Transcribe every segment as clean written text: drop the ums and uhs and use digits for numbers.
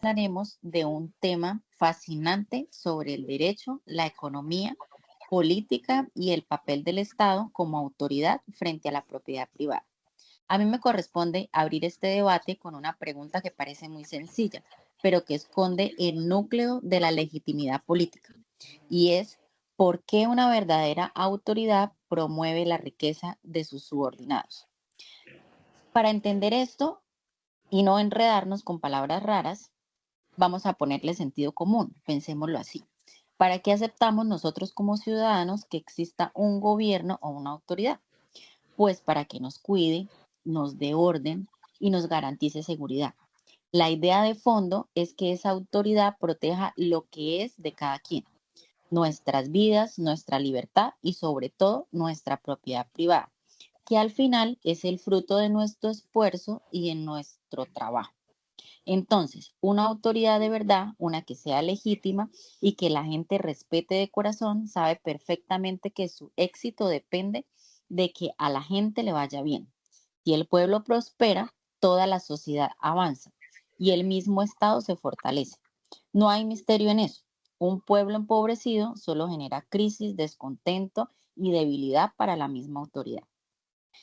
Hablaremos de un tema fascinante sobre el derecho, la economía, política y el papel del Estado como autoridad frente a la propiedad privada. A mí me corresponde abrir este debate con una pregunta que parece muy sencilla, pero que esconde el núcleo de la legitimidad política, y es ¿por qué una verdadera autoridad promueve la riqueza de sus subordinados? Para entender esto y no enredarnos con palabras raras, vamos a ponerle sentido común, pensémoslo así. ¿Para qué aceptamos nosotros como ciudadanos que exista un gobierno o una autoridad? Pues para que nos cuide, nos dé orden y nos garantice seguridad. La idea de fondo es que esa autoridad proteja lo que es de cada quien, nuestras vidas, nuestra libertad y sobre todo nuestra propiedad privada, que al final es el fruto de nuestro esfuerzo y de nuestro trabajo. Entonces, una autoridad de verdad, una que sea legítima y que la gente respete de corazón, sabe perfectamente que su éxito depende de que a la gente le vaya bien. Si el pueblo prospera, toda la sociedad avanza y el mismo Estado se fortalece. No hay misterio en eso. Un pueblo empobrecido solo genera crisis, descontento y debilidad para la misma autoridad.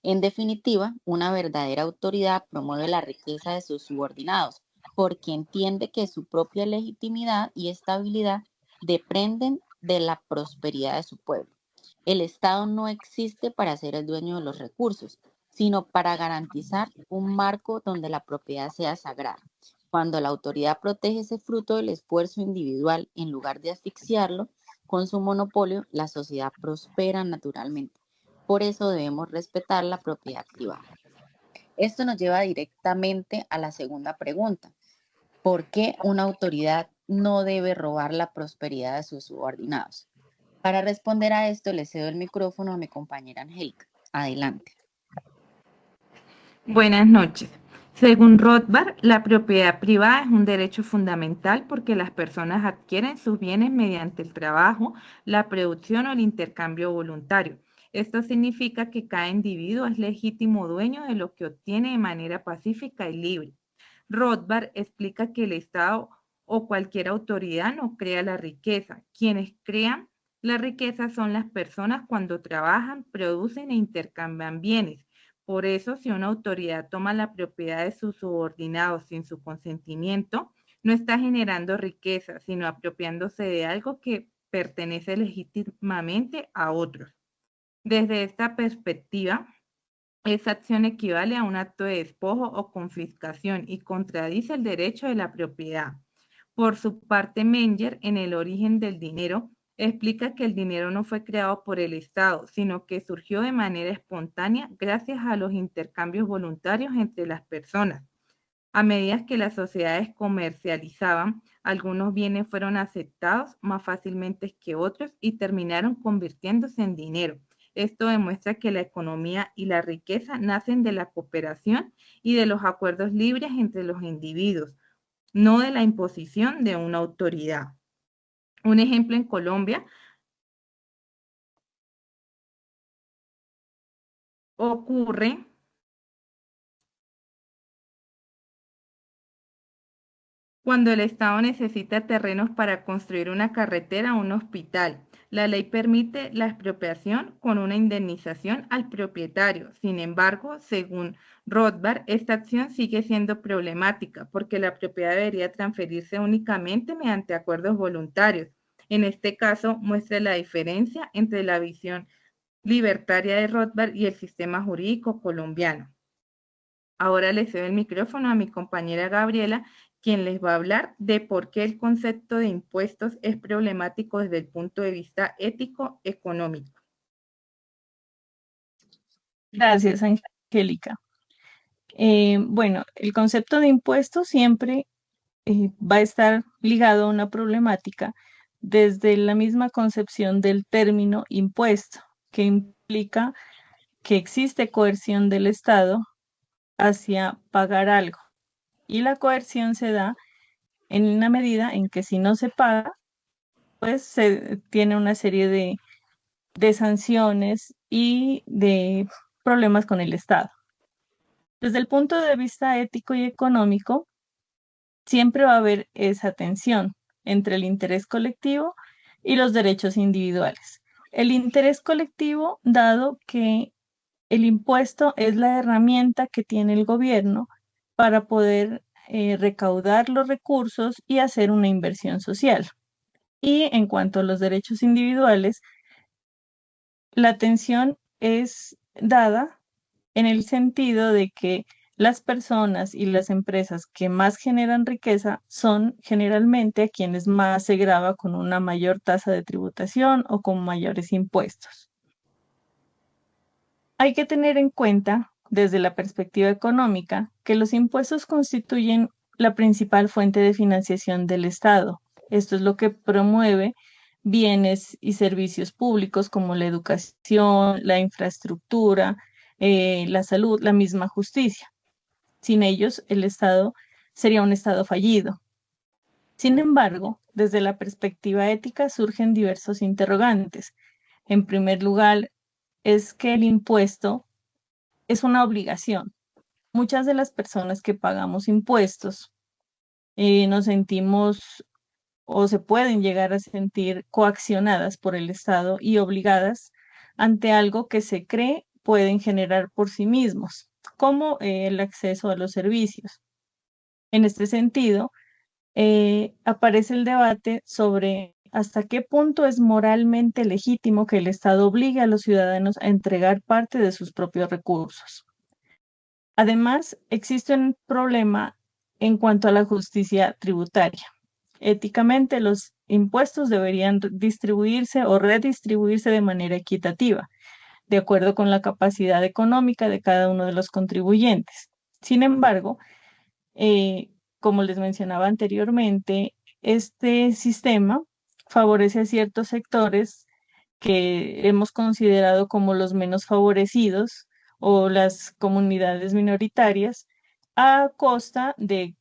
En definitiva, una verdadera autoridad promueve la riqueza de sus subordinados porque entiende que su propia legitimidad y estabilidad dependen de la prosperidad de su pueblo. El Estado no existe para ser el dueño de los recursos, sino para garantizar un marco donde la propiedad sea sagrada. Cuando la autoridad protege ese fruto del esfuerzo individual en lugar de asfixiarlo con su monopolio, la sociedad prospera naturalmente. Por eso debemos respetar la propiedad privada. Esto nos lleva directamente a la segunda pregunta. ¿Por qué una autoridad no debe robar la prosperidad de sus subordinados? Para responder a esto, le cedo el micrófono a mi compañera Angélica. Adelante. Buenas noches. Según Rothbard, la propiedad privada es un derecho fundamental porque las personas adquieren sus bienes mediante el trabajo, la producción o el intercambio voluntario. Esto significa que cada individuo es legítimo dueño de lo que obtiene de manera pacífica y libre. Rothbard explica que el Estado o cualquier autoridad no crea la riqueza. Quienes crean la riqueza son las personas cuando trabajan, producen e intercambian bienes. Por eso, si una autoridad toma la propiedad de sus subordinados sin su consentimiento, no está generando riqueza, sino apropiándose de algo que pertenece legítimamente a otros. Desde esta perspectiva, esa acción equivale a un acto de despojo o confiscación y contradice el derecho de la propiedad. Por su parte, Menger, en El origen del dinero, explica que el dinero no fue creado por el Estado, sino que surgió de manera espontánea gracias a los intercambios voluntarios entre las personas. A medida que las sociedades comercializaban, algunos bienes fueron aceptados más fácilmente que otros y terminaron convirtiéndose en dinero. Esto demuestra que la economía y la riqueza nacen de la cooperación y de los acuerdos libres entre los individuos, no de la imposición de una autoridad. Un ejemplo en Colombia ocurre cuando el Estado necesita terrenos para construir una carretera o un hospital. La ley permite la expropiación con una indemnización al propietario. Sin embargo, según Rothbard, esta acción sigue siendo problemática porque la propiedad debería transferirse únicamente mediante acuerdos voluntarios. En este caso, muestra la diferencia entre la visión libertaria de Rothbard y el sistema jurídico colombiano. Ahora le cedo el micrófono a mi compañera Gabriela, quien les va a hablar de por qué el concepto de impuestos es problemático desde el punto de vista ético-económico. Gracias, Angélica. Bueno, el concepto de impuesto siempre va a estar ligado a una problemática desde la misma concepción del término impuesto, que implica que existe coerción del Estado hacia pagar algo. Y la coerción se da en una medida en que si no se paga, pues se tiene una serie de sanciones y de problemas con el Estado. Desde el punto de vista ético y económico, siempre va a haber esa tensión entre el interés colectivo y los derechos individuales. El interés colectivo, dado que el impuesto es la herramienta que tiene el gobierno para poder recaudar los recursos y hacer una inversión social. Y en cuanto a los derechos individuales, la atención es dada en el sentido de que las personas y las empresas que más generan riqueza son generalmente a quienes más se grava con una mayor tasa de tributación o con mayores impuestos. Hay que tener en cuenta, desde la perspectiva económica, que los impuestos constituyen la principal fuente de financiación del Estado. Esto es lo que promueve bienes y servicios públicos como la educación, la infraestructura, la salud, la misma justicia. Sin ellos, el Estado sería un Estado fallido. Sin embargo, desde la perspectiva ética surgen diversos interrogantes. En primer lugar, es que el impuesto es una obligación. Muchas de las personas que pagamos impuestos nos sentimos o se pueden llegar a sentir coaccionadas por el Estado y obligadas ante algo que se cree pueden generar por sí mismos, como el acceso a los servicios. En este sentido, aparece el debate sobre hasta qué punto es moralmente legítimo que el Estado obligue a los ciudadanos a entregar parte de sus propios recursos. Además, existe un problema en cuanto a la justicia tributaria. Éticamente, los impuestos deberían distribuirse o redistribuirse de manera equitativa, de acuerdo con la capacidad económica de cada uno de los contribuyentes. Sin embargo, como les mencionaba anteriormente, este sistema favorece a ciertos sectores que hemos considerado como los menos favorecidos o las comunidades minoritarias a costa de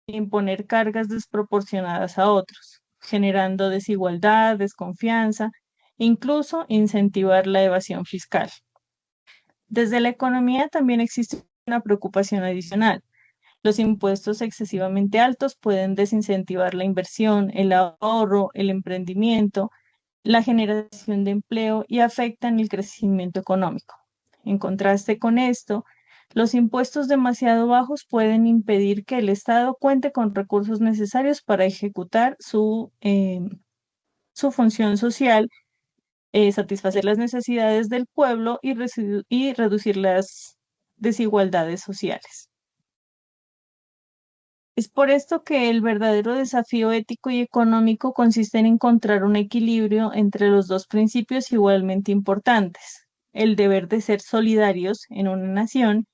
imponer cargas desproporcionadas a otros, generando desigualdad, desconfianza, incluso incentivar la evasión fiscal. Desde la economía también existe una preocupación adicional. Los impuestos excesivamente altos pueden desincentivar la inversión, el ahorro, el emprendimiento, la generación de empleo y afectan el crecimiento económico. En contraste con esto, los impuestos demasiado bajos pueden impedir que el Estado cuente con recursos necesarios para ejecutar su función social, satisfacer las necesidades del pueblo y reducir las desigualdades sociales. Es por esto que el verdadero desafío ético y económico consiste en encontrar un equilibrio entre los dos principios igualmente importantes, el deber de ser solidarios en una nación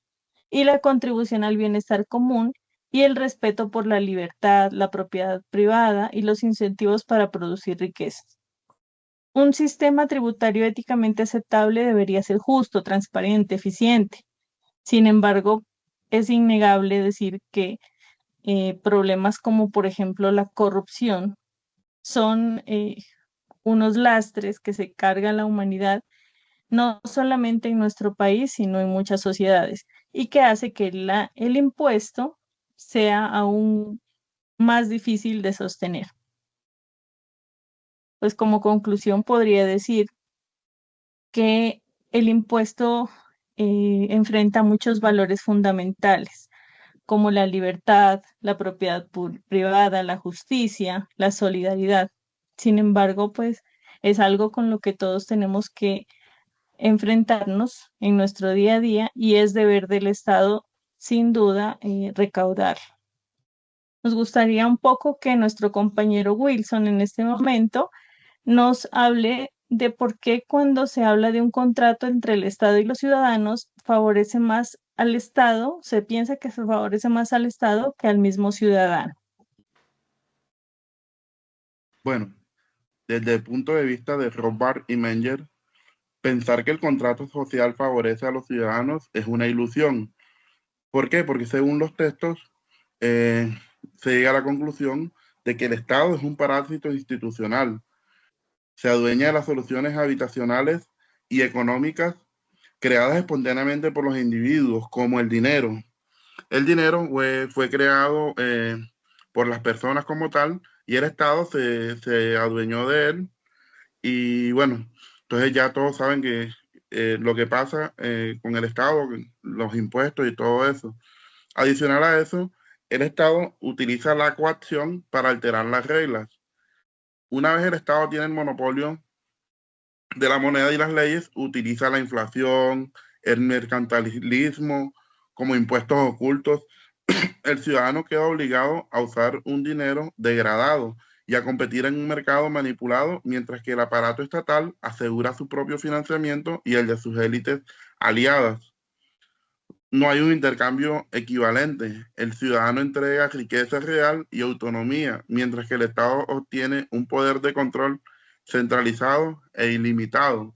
y la contribución al bienestar común y el respeto por la libertad, la propiedad privada y los incentivos para producir riquezas. Un sistema tributario éticamente aceptable debería ser justo, transparente, eficiente. Sin embargo, es innegable decir que problemas como, por ejemplo, la corrupción son unos lastres que se carga la humanidad, no solamente en nuestro país, sino en muchas sociedades, y que hace que el impuesto sea aún más difícil de sostener. Pues como conclusión podría decir que el impuesto enfrenta muchos valores fundamentales, como la libertad, la propiedad privada, la justicia, la solidaridad. Sin embargo, pues es algo con lo que todos tenemos que enfrentarnos en nuestro día a día y es deber del Estado, sin duda, recaudar. Nos gustaría un poco que nuestro compañero Wilson en este momento nos hable de por qué cuando se habla de un contrato entre el Estado y los ciudadanos favorece más al Estado, se piensa que se favorece más al Estado que al mismo ciudadano. Bueno, desde el punto de vista de Rothbard y Menger, pensar que el contrato social favorece a los ciudadanos es una ilusión. ¿Por qué? Porque según los textos se llega a la conclusión de que el Estado es un parásito institucional. Se adueña de las soluciones habitacionales y económicas creadas espontáneamente por los individuos, como el dinero. El dinero fue creado por las personas como tal, y el Estado se adueñó de él. Y bueno, entonces ya todos saben que lo que pasa con el Estado, los impuestos y todo eso. Adicional a eso, el Estado utiliza la coacción para alterar las reglas. Una vez el Estado tiene el monopolio de la moneda y las leyes, utiliza la inflación, el mercantilismo como impuestos ocultos. El ciudadano queda obligado a usar un dinero degradado y a competir en un mercado manipulado, mientras que el aparato estatal asegura su propio financiamiento y el de sus élites aliadas. No hay un intercambio equivalente. El ciudadano entrega riqueza real y autonomía, mientras que el Estado obtiene un poder de control centralizado e ilimitado.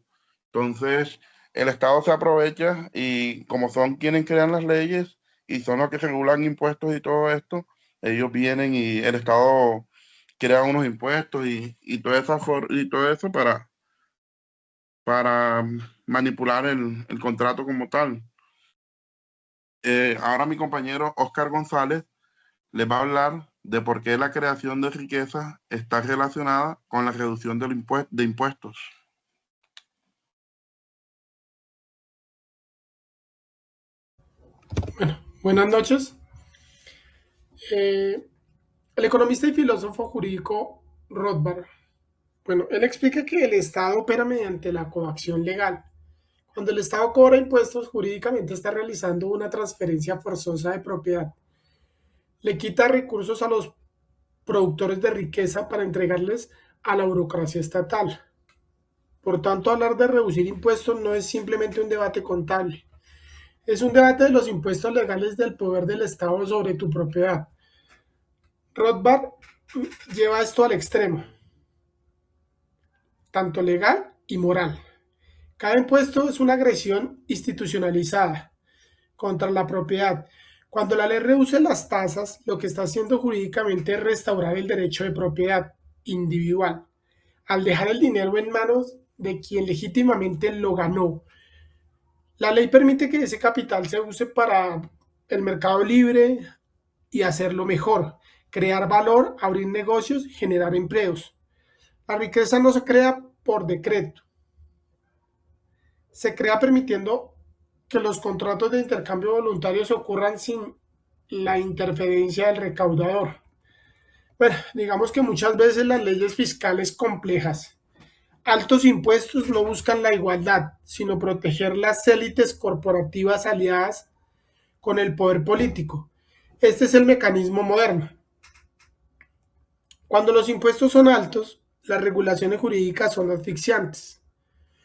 Entonces, el Estado se aprovecha y como son quienes crean las leyes y son los que regulan impuestos y todo esto, ellos vienen y el Estado crea unos impuestos y todo eso para manipular el contrato como tal. Ahora mi compañero Oscar González les va a hablar de por qué la creación de riqueza está relacionada con la reducción de impuestos. Bueno, buenas noches. El economista y filósofo jurídico Rothbard, bueno, él explica que el Estado opera mediante la coacción legal. Cuando el Estado cobra impuestos, jurídicamente está realizando una transferencia forzosa de propiedad. Le quita recursos a los productores de riqueza para entregarles a la burocracia estatal. Por tanto, hablar de reducir impuestos no es simplemente un debate contable. Es un debate de los impuestos legales del poder del Estado sobre tu propiedad. Rothbard lleva esto al extremo, tanto legal y moral. Cada impuesto es una agresión institucionalizada contra la propiedad. Cuando la ley reduce las tasas, lo que está haciendo jurídicamente es restaurar el derecho de propiedad individual, al dejar el dinero en manos de quien legítimamente lo ganó. La ley permite que ese capital se use para el mercado libre y hacerlo mejor, crear valor, abrir negocios, generar empleos. La riqueza no se crea por decreto, se crea permitiendo que los contratos de intercambio voluntarios ocurran sin la interferencia del recaudador. Bueno, digamos que muchas veces las leyes fiscales complejas, altos impuestos no buscan la igualdad, sino proteger las élites corporativas aliadas con el poder político. Este es el mecanismo moderno. Cuando los impuestos son altos, las regulaciones jurídicas son asfixiantes.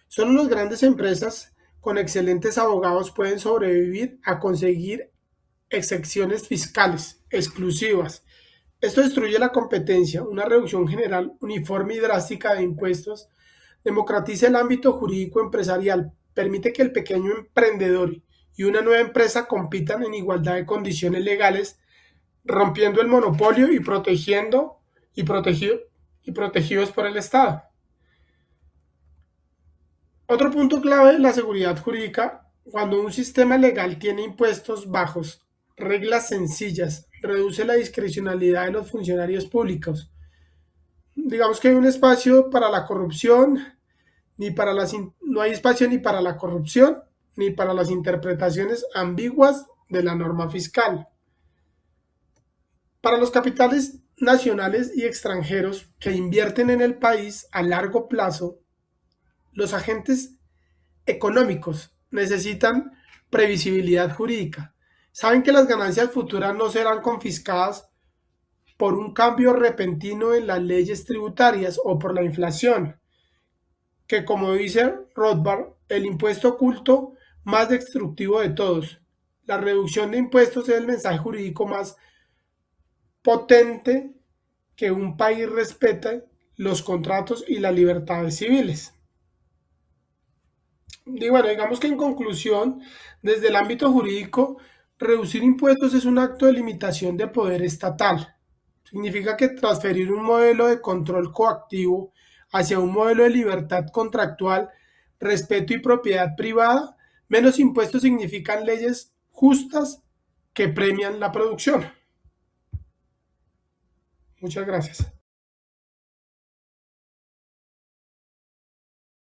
Solo las grandes empresas con excelentes abogados pueden sobrevivir a conseguir excepciones fiscales exclusivas. Esto destruye la competencia. Una reducción general, uniforme y drástica de impuestos democratiza el ámbito jurídico empresarial, permite que el pequeño emprendedor y una nueva empresa compitan en igualdad de condiciones legales, rompiendo el monopolio y protegidos por el Estado. Otro punto clave es la seguridad jurídica. Cuando un sistema legal tiene impuestos bajos, reglas sencillas, reduce la discrecionalidad de los funcionarios públicos. Digamos que hay un espacio para la corrupción, no hay espacio ni para la corrupción ni para las interpretaciones ambiguas de la norma fiscal. Para los capitales nacionales y extranjeros que invierten en el país a largo plazo, los agentes económicos necesitan previsibilidad jurídica. Saben que las ganancias futuras no serán confiscadas por un cambio repentino en las leyes tributarias o por la inflación, que como dice Rothbard, el impuesto oculto más destructivo de todos. La reducción de impuestos es el mensaje jurídico más potente que un país respete los contratos y las libertades civiles. Y bueno, digamos que en conclusión, desde el ámbito jurídico, reducir impuestos es un acto de limitación de poder estatal. Significa que transferir un modelo de control coactivo hacia un modelo de libertad contractual, respeto y propiedad privada, menos impuestos significan leyes justas que premian la producción. Muchas gracias.